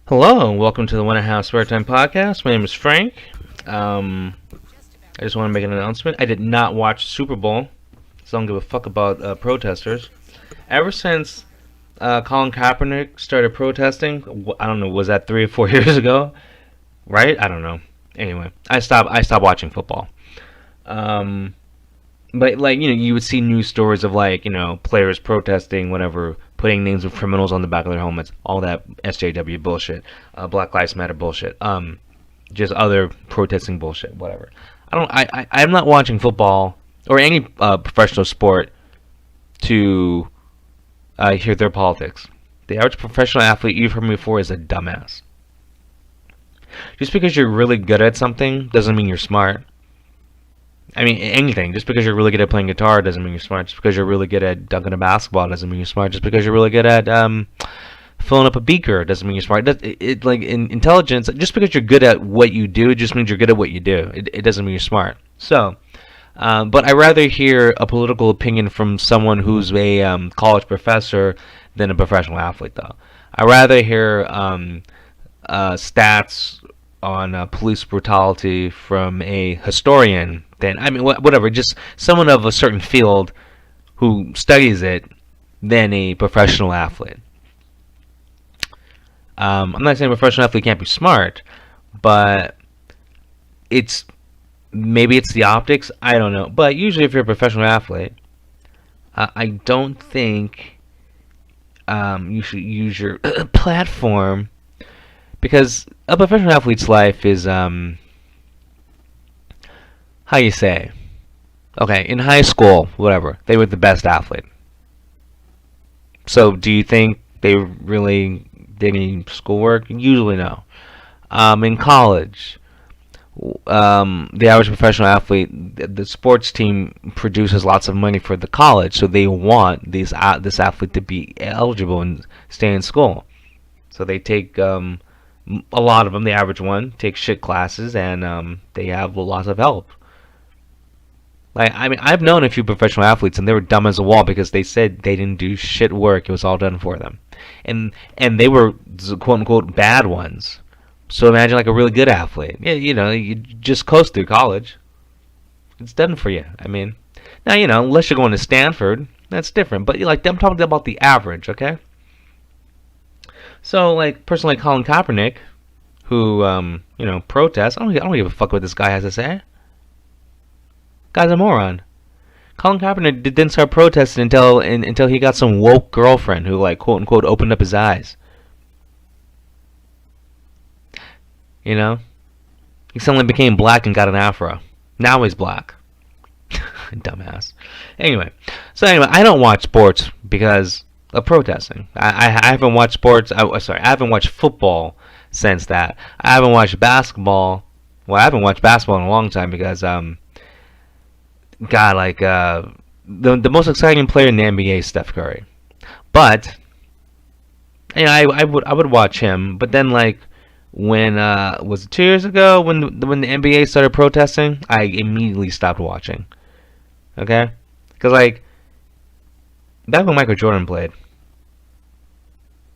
Hello, and welcome to the One House Spare Time Podcast. My name is Frank. I just want to make an announcement. I did not watch Super Bowl, so I don't give a fuck about protesters. Ever since Colin Kaepernick started protesting, I don't know, was that 3 or 4 years ago? Right? I don't know. Anyway, I stopped watching football. Um, but you would see news stories of players protesting, whatever, putting names of criminals on the back of their helmets, all that SJW bullshit, Black Lives Matter bullshit, just other protesting bullshit, whatever. I'm not watching football or any professional sport to hear their politics. The average professional athlete you've heard me before is a dumbass. Just because you're really good at something doesn't mean you're smart. I mean, anything. Just because you're really good at playing guitar doesn't mean you're smart. Just because you're really good at dunking a basketball doesn't mean you're smart. Just because you're really good at filling up a beaker doesn't mean you're smart. Like in intelligence, just because you're good at what you do, it just means you're good at what you do. It doesn't mean you're smart. So, but I rather hear a political opinion from someone who's a college professor than a professional athlete, though. I rather hear stats on police brutality from a historian than, I mean, whatever, just someone of a certain field who studies it than a professional athlete. I'm not saying a professional athlete can't be smart, but maybe it's the optics. I don't know. But usually, if you're a professional athlete, I don't think you should use your platform, because a professional athlete's life is how you say. Okay, in high school, whatever, they were the best athlete. So, do you think they really did any schoolwork? Usually, no. In college, the average professional athlete, the sports team produces lots of money for the college, so they want this athlete to be eligible and stay in school. So they take a lot of them, the average one, take shit classes, and they have lots of help. Like, I mean, I've known a few professional athletes, and they were dumb as a wall because they said they didn't do shit work. It was all done for them, and they were quote unquote bad ones. So imagine like a really good athlete. Yeah, you just coast through college. It's done for you. I mean, now unless you're going to Stanford, that's different. But I'm talking about the average, okay? So like a person like Colin Kaepernick, who protests. I don't give a fuck what this guy has to say. Guy's a moron. Colin Kaepernick didn't start protesting until he got some woke girlfriend who, like, quote unquote opened up his eyes. He suddenly became black and got an afro. Now he's black. Dumbass. Anyway, I don't watch sports because of protesting. I haven't watched sports. I haven't watched football since that. I haven't watched basketball. Well, I haven't watched basketball in a long time because God, like the most exciting player in the NBA is Steph Curry. But I would watch him. But then when was it 2 years ago when the NBA started protesting, I immediately stopped watching. Okay, because back when Michael Jordan played,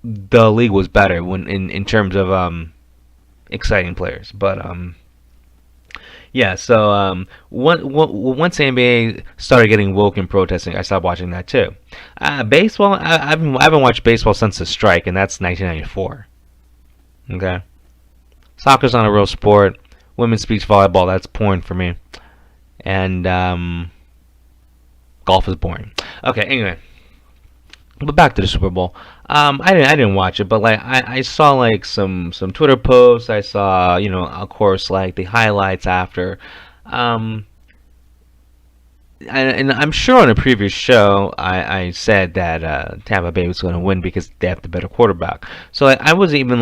the league was better in terms of exciting players. But yeah, so once the NBA started getting woke and protesting, I stopped watching that too. Baseball, I haven't watched baseball since the strike, and that's 1994. Okay, soccer's not a real sport. Women's beach volleyball, that's porn for me, and golf is boring. Okay, anyway, but back to the Super Bowl. I didn't watch it, but I saw some Twitter posts. I saw of course the highlights after. And I'm sure on a previous show I said that Tampa Bay was going to win because they have the better quarterback. So I wasn't even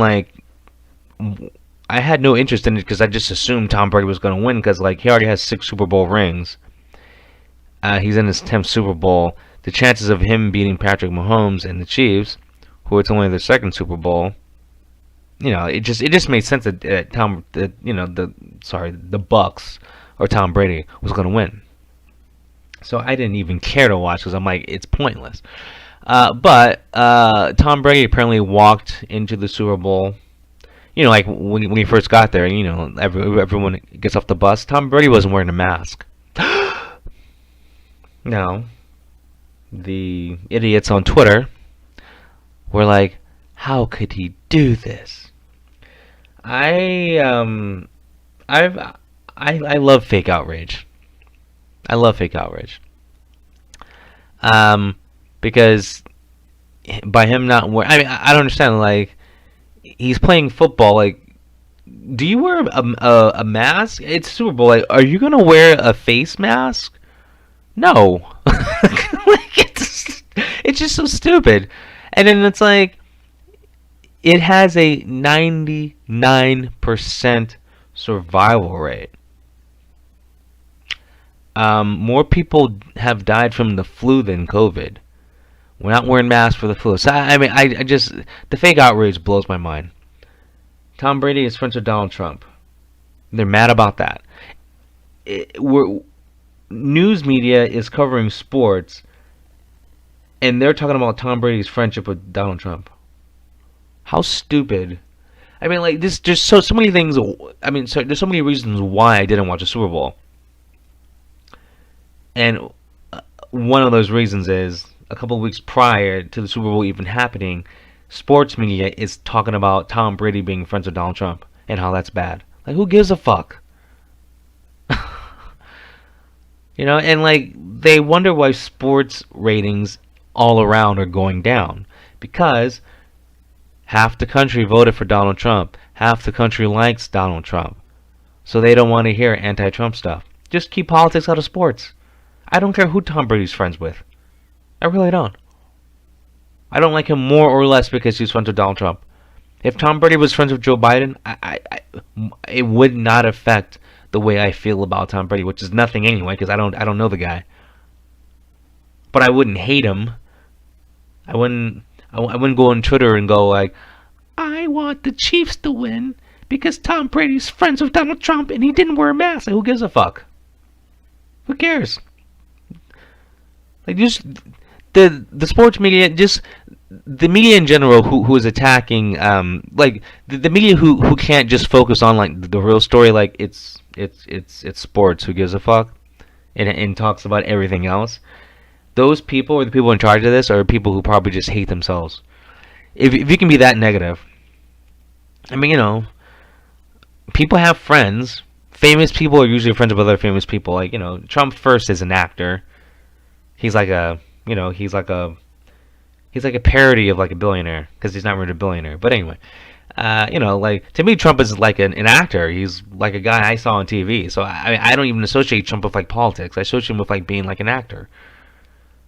I had no interest in it because I just assumed Tom Brady was going to win because he already has 6 Super Bowl rings. He's in his 10th Super Bowl. The chances of him beating Patrick Mahomes and the Chiefs, who it's only their 2nd Super Bowl, it just made sense that the Bucks or Tom Brady was going to win. So I didn't even care to watch because I'm like, it's pointless. But Tom Brady apparently walked into the Super Bowl You know, like when he first got there, you know, everyone gets off the bus. Tom Brady wasn't wearing a mask. Now, the idiots on Twitter were like, "How could he do this?" I I've I love fake outrage. I love fake outrage. Um, because by him not wearing, I mean, I don't understand. Like, he's playing football. Like, do you wear a mask? It's Super Bowl. Like, are you gonna wear a face mask? No. Like, it's just so stupid. And then it's like it has a 99% survival rate. More people have died from the flu than COVID. We're not wearing masks for the flu. So I mean, I just the fake outrage blows my mind. Tom Brady is friends with Donald Trump. They're mad about that. News media is covering sports, and they're talking about Tom Brady's friendship with Donald Trump. How stupid! I mean, like this. There's so many things. I mean, there's so many reasons why I didn't watch the Super Bowl, and one of those reasons is a couple of weeks prior to the Super Bowl even happening, sports media is talking about Tom Brady being friends with Donald Trump and how that's bad. Like, who gives a fuck? You know, and like they wonder why sports ratings all around are going down because half the country voted for Donald Trump. Half the country likes Donald Trump. So they don't want to hear anti-Trump stuff. Just keep politics out of sports. I don't care who Tom Brady's friends with. I really don't. I don't like him more or less because he's friends with Donald Trump. If Tom Brady was friends with Joe Biden, it would not affect the way I feel about Tom Brady, which is nothing anyway, because I don't know the guy. But I wouldn't hate him. I wouldn't go on Twitter and go like, I want the Chiefs to win because Tom Brady's friends with Donald Trump and he didn't wear a mask. Like, who gives a fuck? Who cares? Like, just the sports media, just the media in general who is attacking like the media who can't just focus on like the real story, like it's sports, who gives a fuck, and talks about everything else. Those people, or the people in charge of this, are people who probably just hate themselves. If you can be that negative, I mean, you know, people have friends. Famous people are usually friends with other famous people. Like, you know, Trump first is an actor. He's like a, you know, he's like a parody of like a billionaire because he's not really a billionaire. But anyway, you know, like to me, Trump is like an actor. He's like a guy I saw on TV. So I don't even associate Trump with like politics. I associate him with like being like an actor.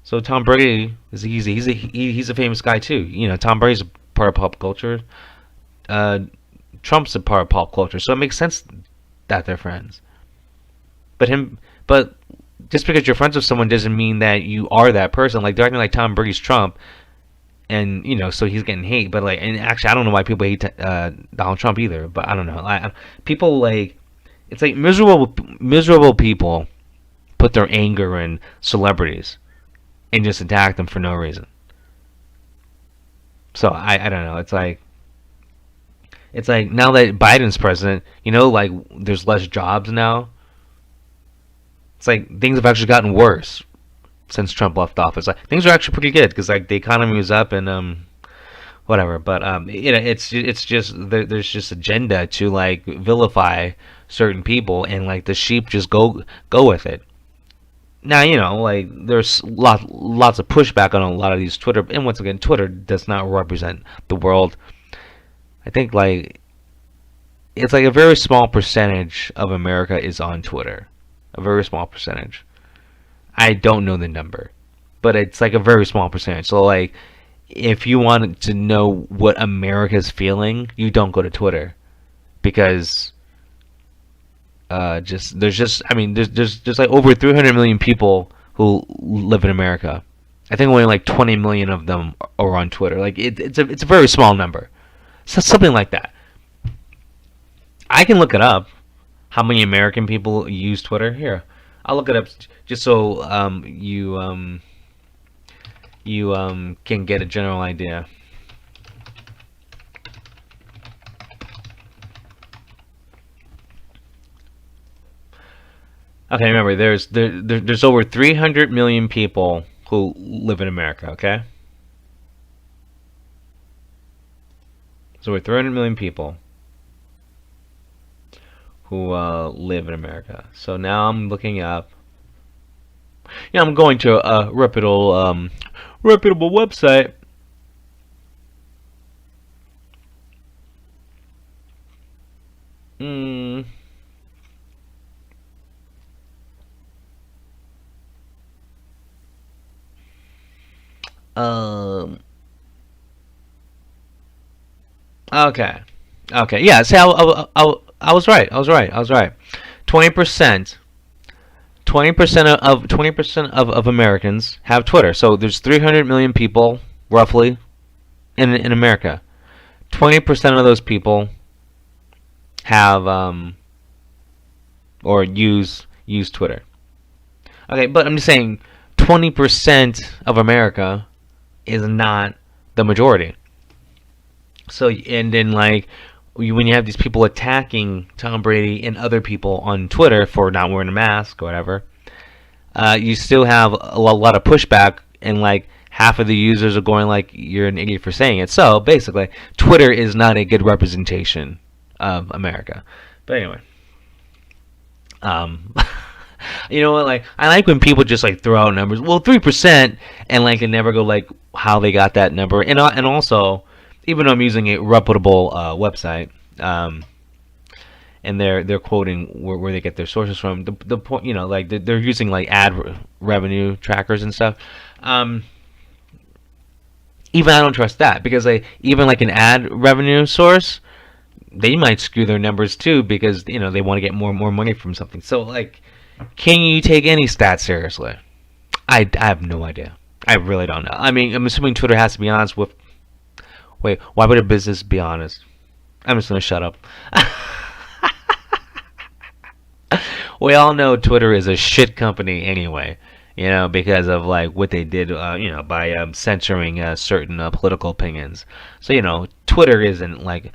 So Tom Brady he's a famous guy too. You know, Tom Brady's a part of pop culture. Trump's a part of pop culture. So it makes sense that they're friends. But just because you're friends with someone doesn't mean that you are that person. Like, they're acting like Tom Brady's Trump, and you know, so he's getting hate. But like, and actually, I don't know why people hate Donald Trump either. But I don't know. People like, it's like miserable people put their anger in celebrities and just attack them for no reason. So I don't know. It's like now that Biden's president, you know, like there's less jobs now. It's like things have actually gotten worse since Trump left office. Like, things are actually pretty good because like the economy was up and whatever. But you know, it's just there's just agenda to like vilify certain people, and like the sheep just go with it. Now, you know, like there's lots of pushback on a lot of these Twitter, and once again, Twitter does not represent the world. I think like it's like a very small percentage of America is on Twitter. A very small percentage. I don't know the number, but it's like a very small percentage. So like, if you wanted to know what America's feeling, you don't go to Twitter, because there's like over 300 million people who live in America. I think only like 20 million of them are on Twitter. Like it's a very small number. So something like that. I can look it up. How many American people use Twitter? Here, I'll look it up just so you can get a general idea. Okay, remember, there's over 300 million people who live in America. Okay, so over 300 million people who live in America. So now I'm looking up. Yeah, I'm going to a reputable website. Mm, um. Okay. Okay. Yeah. See, I was right. I was right. I was right. 20%. 20% of 20% of Americans have Twitter. So there's 300 million people roughly in America. 20% of those people have or use Twitter. Okay, but I'm just saying 20% of America is not the majority. So and then like when you have these people attacking Tom Brady and other people on Twitter for not wearing a mask or whatever, you still have a lot of pushback, and like half of the users are going like you're an idiot for saying it. So basically, Twitter is not a good representation of America. But anyway, um, you know what? Like I like when people just like throw out numbers. Well, 3%, and like they never go like how they got that number. And also, even though I'm using a reputable website, and they're quoting where they get their sources from. The point, like they're using like revenue trackers and stuff. Um, Even I don't trust that because like even like an ad revenue source, they might screw their numbers too because they want to get more money from something. So like, can you take any stats seriously? I have no idea. I really don't know. I mean, I'm assuming Twitter has to be honest with. Wait, why would a business be honest? I'm just gonna shut up. We all know Twitter is a shit company anyway, because of like what they did, by censoring certain political opinions. So Twitter isn't like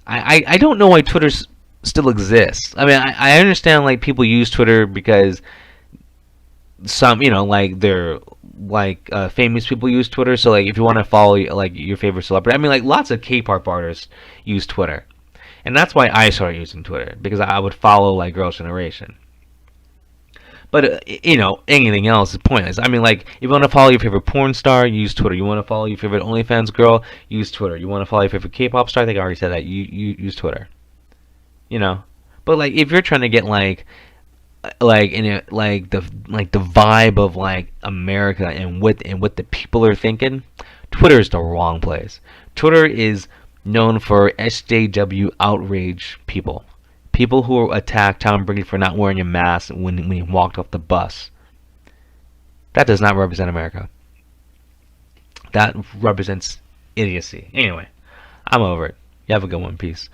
I don't know why Twitter still exists. I mean, I understand like people use Twitter because some like they're like famous people use Twitter. So like if you want to follow like your favorite celebrity, I mean like lots of K-pop artists use Twitter. And that's why I started using Twitter because I would follow like Girls' Generation. But anything else is pointless. I mean, like if you want to follow your favorite porn star, use Twitter. You want to follow your favorite OnlyFans girl, use Twitter. You want to follow your favorite K-pop star, I think I already said that. You use Twitter. You know, but like if you're trying to get like in it like the vibe of like America and what the people are thinking, Twitter is the wrong place. Twitter is known for SJW outrage people. People who attacked Tom Brady for not wearing a mask when he walked off the bus. That does not represent America. That represents idiocy. Anyway, I'm over it. You have a good one. Peace.